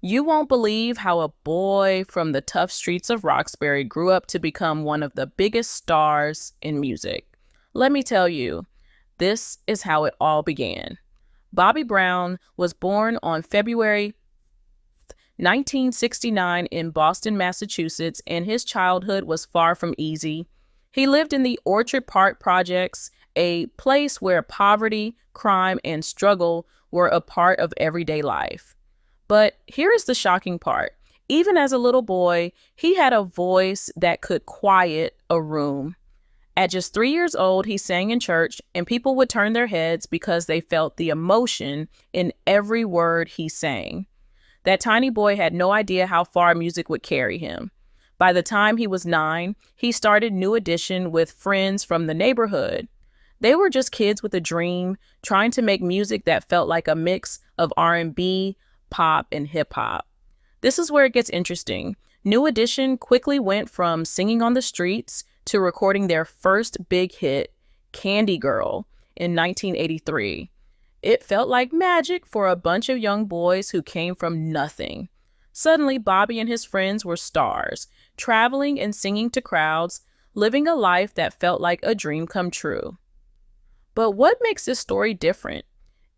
You won't believe how a boy from the tough streets of Roxbury grew up to become one of the biggest stars in music. Let me tell you, this is how it all began. Bobby Brown was born on February 1969 in Boston, Massachusetts, and his childhood was far from easy. He lived in the Orchard Park Projects, a place where poverty, crime, and struggle were a part of everyday life. But here is the shocking part. Even as a little boy, he had a voice that could quiet a room. At just 3 years old, he sang in church, and people would turn their heads because they felt the emotion in every word he sang. That tiny boy had no idea how far music would carry him. By the time he was 9, he started New Edition with friends from the neighborhood. They were just kids with a dream, trying to make music that felt like a mix of R&B, pop, and hip hop. This is where it gets interesting. New Edition quickly went from singing on the streets to recording their first big hit, Candy Girl, in 1983. It felt like magic for a bunch of young boys who came from nothing. Suddenly, Bobby and his friends were stars, traveling and singing to crowds, living a life that felt like a dream come true. But what makes this story different?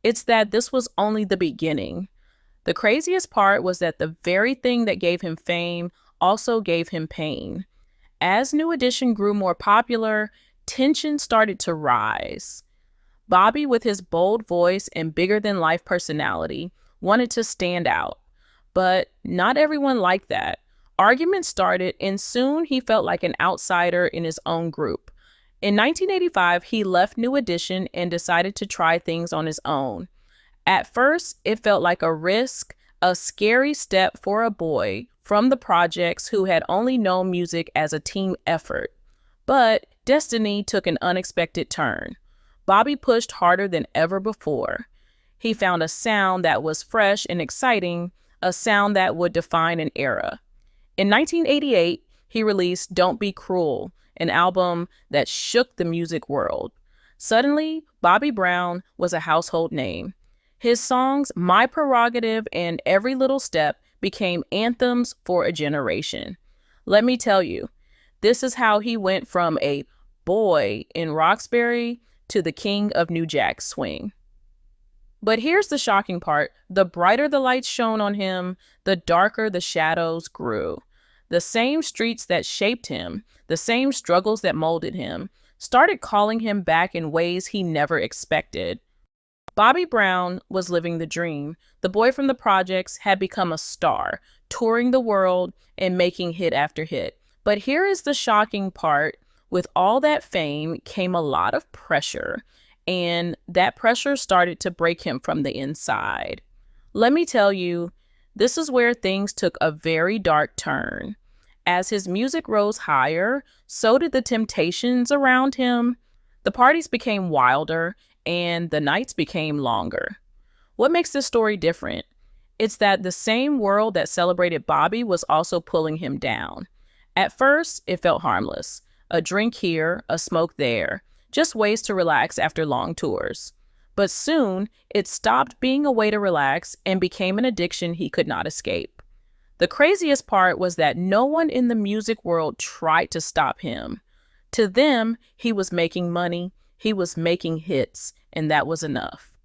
It's that this was only the beginning. The craziest part was that the very thing that gave him fame also gave him pain. As New Edition grew more popular, tension started to rise. Bobby, with his bold voice and bigger-than-life personality, wanted to stand out. But not everyone liked that. Arguments started, and soon he felt like an outsider in his own group. In 1985, he left New Edition and decided to try things on his own. At first, it felt like a risk, a scary step for a boy from the projects who had only known music as a team effort. But destiny took an unexpected turn. Bobby pushed harder than ever before. He found a sound that was fresh and exciting, a sound that would define an era. In 1988, he released Don't Be Cruel, an album that shook the music world. Suddenly, Bobby Brown was a household name. His songs, My Prerogative and Every Little Step, became anthems for a generation. Let me tell you, this is how he went from a boy in Roxbury to the king of New Jack Swing. But here's the shocking part. The brighter the lights shone on him, the darker the shadows grew. The same streets that shaped him, the same struggles that molded him, started calling him back in ways he never expected. Bobby Brown was living the dream. The boy from the projects had become a star, touring the world and making hit after hit. But here is the shocking part. With all that fame came a lot of pressure, and that pressure started to break him from the inside. Let me tell you, this is where things took a very dark turn. As his music rose higher, so did the temptations around him. The parties became wilder, and the nights became longer. What makes this story different? It's that the same world that celebrated Bobby was also pulling him down. At first, it felt harmless. A drink here, a smoke there, just ways to relax after long tours. But soon, it stopped being a way to relax and became an addiction he could not escape. The craziest part was that no one in the music world tried to stop him. To them, he was making money, he was making hits, and that was enough.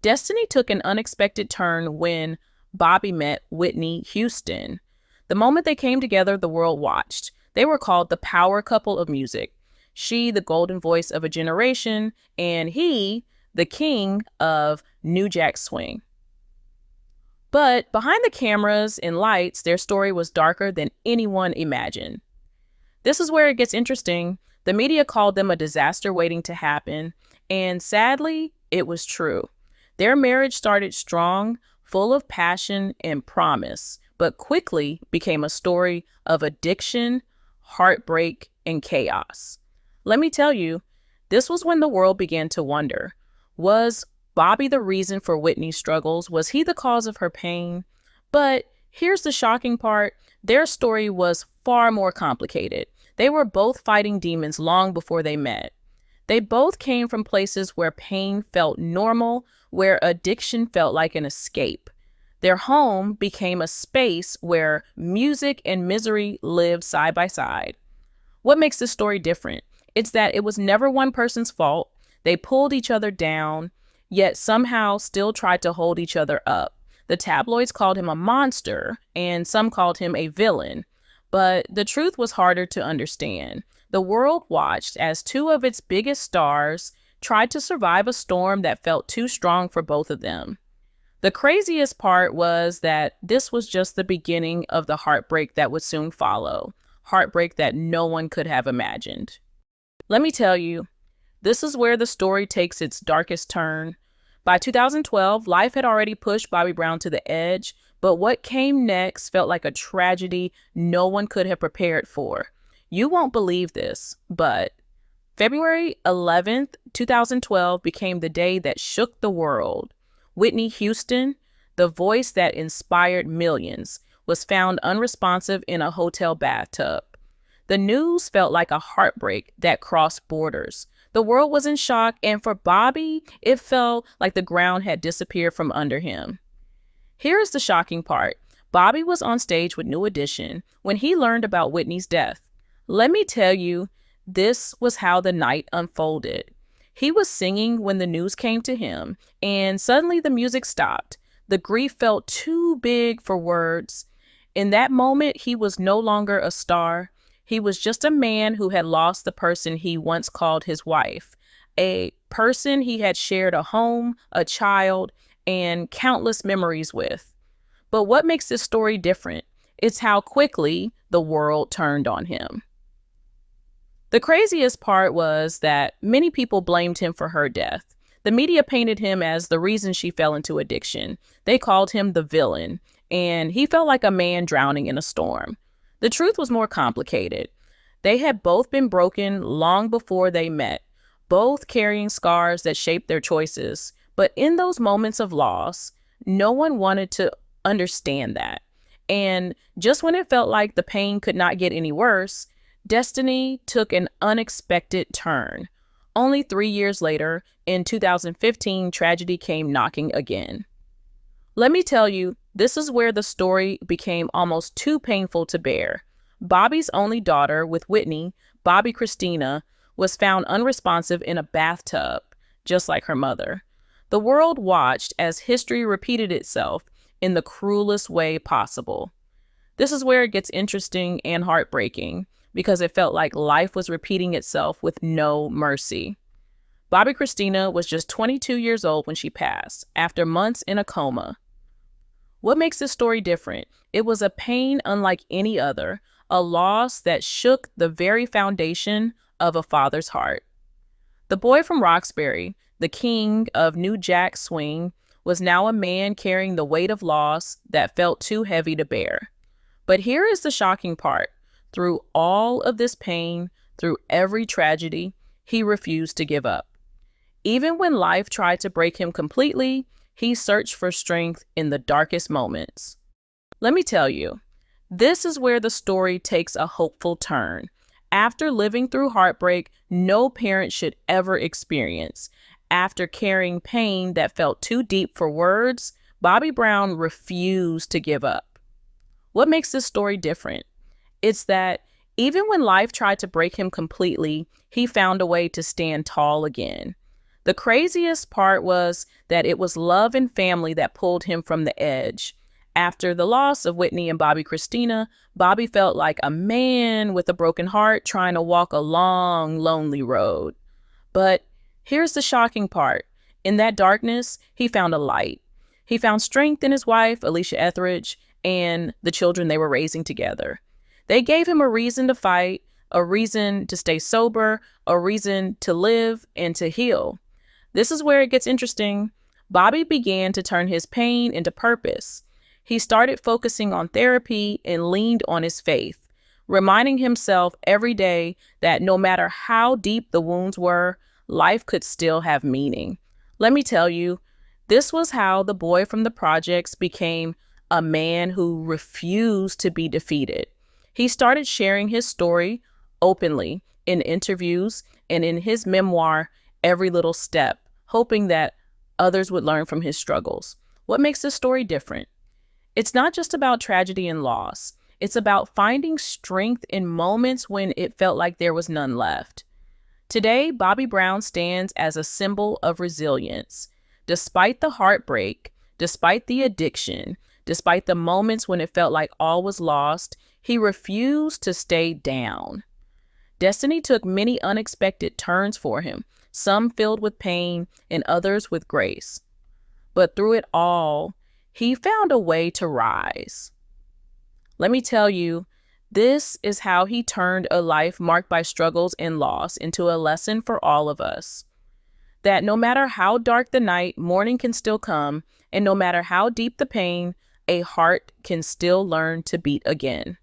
Destiny took an unexpected turn when Bobby met Whitney Houston. The moment they came together, the world watched. They were called the power couple of music. She, the golden voice of a generation, and he, the king of New Jack Swing. But behind the cameras and lights, their story was darker than anyone imagined. This is where it gets interesting. The media called them a disaster waiting to happen, and sadly, it was true. Their marriage started strong, full of passion and promise, but quickly became a story of addiction, heartbreak, and chaos. Let me tell you, this was when the world began to wonder, was Bobby the reason for Whitney's struggles? Was he the cause of her pain? But here's the shocking part. Their story was far more complicated. They were both fighting demons long before they met. They both came from places where pain felt normal, where addiction felt like an escape. Their home became a space where music and misery lived side by side. What makes this story different? It's that it was never one person's fault. They pulled each other down, yet somehow still tried to hold each other up. The tabloids called him a monster, and some called him a villain. But the truth was harder to understand. The world watched as two of its biggest stars tried to survive a storm that felt too strong for both of them. The craziest part was that this was just the beginning of the heartbreak that would soon follow, heartbreak that no one could have imagined. Let me tell you, this is where the story takes its darkest turn. By 2012, life had already pushed Bobbi Brown to the edge, but what came next felt like a tragedy no one could have prepared for. You won't believe this, but February 11th, 2012 became the day that shook the world. Whitney Houston, the voice that inspired millions, was found unresponsive in a hotel bathtub. The news felt like a heartbreak that crossed borders. The world was in shock, and for Bobbi, it felt like the ground had disappeared from under him. Here is the shocking part. Bobbi was on stage with New Edition when he learned about Whitney's death. Let me tell you, this was how the night unfolded. He was singing when the news came to him, and suddenly the music stopped. The grief felt too big for words. In that moment, he was no longer a star. He was just a man who had lost the person he once called his wife, a person he had shared a home, a child, and countless memories with. But what makes this story different? It's how quickly the world turned on him. The craziest part was that many people blamed him for her death. The media painted him as the reason she fell into addiction. They called him the villain, and he felt like a man drowning in a storm. The truth was more complicated. They had both been broken long before they met, both carrying scars that shaped their choices. But in those moments of loss, no one wanted to understand that. And just when it felt like the pain could not get any worse, destiny took an unexpected turn. Only 3 years later, in 2015, tragedy came knocking again. Let me tell you, this is where the story became almost too painful to bear. Bobbi's only daughter with Whitney, Bobbi Kristina, was found unresponsive in a bathtub, just like her mother. The world watched as history repeated itself in the cruelest way possible. This is where it gets interesting and heartbreaking, because it felt like life was repeating itself with no mercy. Bobbi Kristina was just 22 years old when she passed, after months in a coma. What makes this story different? It was a pain unlike any other, a loss that shook the very foundation of a father's heart. The boy from Roxbury, the king of New Jack Swing, was now a man carrying the weight of loss that felt too heavy to bear. But here is the shocking part. Through all of this pain, through every tragedy, he refused to give up. Even when life tried to break him completely, he searched for strength in the darkest moments. Let me tell you, this is where the story takes a hopeful turn. After living through heartbreak no parent should ever experience, after carrying pain that felt too deep for words, Bobbi Brown refused to give up. What makes this story different? It's that even when life tried to break him completely, he found a way to stand tall again. The craziest part was that it was love and family that pulled him from the edge. After the loss of Whitney and Bobbi Kristina, Bobbi felt like a man with a broken heart trying to walk a long, lonely road. But here's the shocking part. In that darkness, he found a light. He found strength in his wife, Alicia Etheridge, and the children they were raising together. They gave him a reason to fight, a reason to stay sober, a reason to live and to heal. This is where it gets interesting. Bobbi began to turn his pain into purpose. He started focusing on therapy and leaned on his faith, reminding himself every day that no matter how deep the wounds were, life could still have meaning. Let me tell you, this was how the boy from the projects became a man who refused to be defeated. He started sharing his story openly in interviews and in his memoir, Every Little Step, hoping that others would learn from his struggles. What makes this story different? It's not just about tragedy and loss. It's about finding strength in moments when it felt like there was none left. Today, Bobbi Brown stands as a symbol of resilience. Despite the heartbreak, despite the addiction, despite the moments when it felt like all was lost, he refused to stay down. Destiny took many unexpected turns for him, some filled with pain and others with grace. But through it all, he found a way to rise. Let me tell you, this is how he turned a life marked by struggles and loss into a lesson for all of us. That no matter how dark the night, morning can still come, and no matter how deep the pain, a heart can still learn to beat again.